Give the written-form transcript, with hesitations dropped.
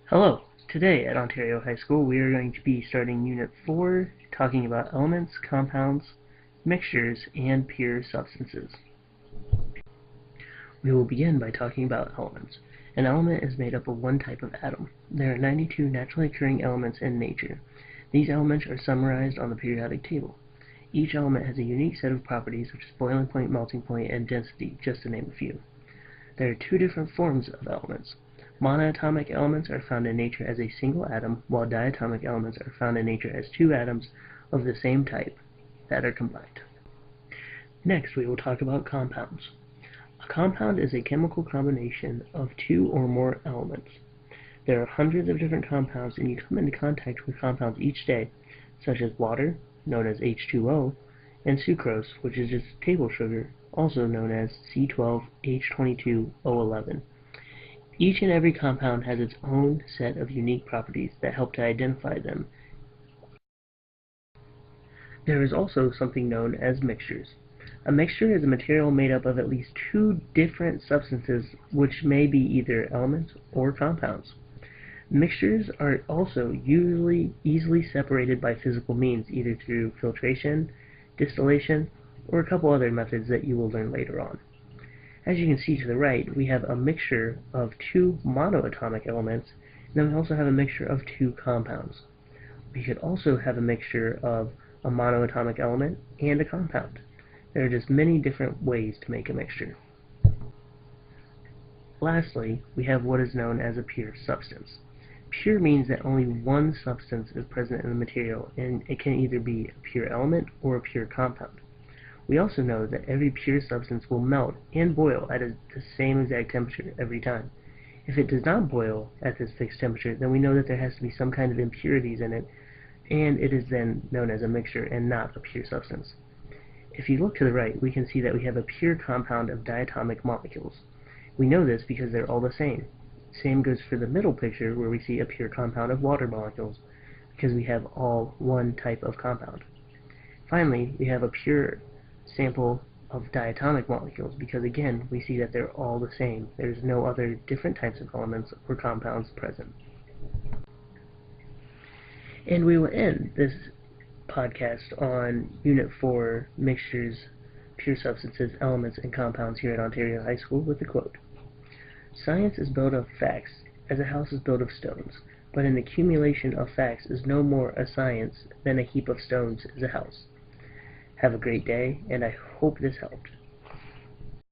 Hello! Today at Ontario High School we are going to be starting Unit 4, talking about elements, compounds, mixtures, and pure substances. We will begin by talking about elements. An element is made up of one type of atom. There are 92 naturally occurring elements in nature. These elements are summarized on the periodic table. Each element has a unique set of properties such as boiling point, melting point, and density, just to name a few. There are two different forms of elements. Monatomic elements are found in nature as a single atom, while diatomic elements are found in nature as two atoms of the same type that are combined. Next, we will talk about compounds. A compound is a chemical combination of two or more elements. There are hundreds of different compounds, and you come into contact with compounds each day, such as water, known as H2O, and sucrose, which is just table sugar, also known as C12H22O11. Each and every compound has its own set of unique properties that help to identify them. There is also something known as mixtures. A mixture is a material made up of at least two different substances which may be either elements or compounds. Mixtures are also usually easily separated by physical means, either through filtration, distillation, or a couple other methods that you will learn later on. As you can see to the right, we have a mixture of two monoatomic elements, and then we also have a mixture of two compounds. We could also have a mixture of a monoatomic element and a compound. There are just many different ways to make a mixture. Lastly, we have what is known as a pure substance. Pure means that only one substance is present in the material, and it can either be a pure element or a pure compound. We also know that every pure substance will melt and boil at the same exact temperature every time. If it does not boil at this fixed temperature, then we know that there has to be some kind of impurities in it, and it is then known as a mixture and not a pure substance. If you look to the right, we can see that we have a pure compound of diatomic molecules. We know this because they're all the same. Same goes for the middle picture, where we see a pure compound of water molecules, because we have all one type of compound. Finally, we have a pure sample of diatomic molecules, because again, we see that they're all the same. There's no other different types of elements or compounds present. And we will end this podcast on Unit 4, Mixtures, Pure Substances, Elements, and Compounds here at Ontario High School with the quote, "Science is built of facts, as a house is built of stones, but an accumulation of facts is no more a science than a heap of stones is a house." Have a great day, and I hope this helped.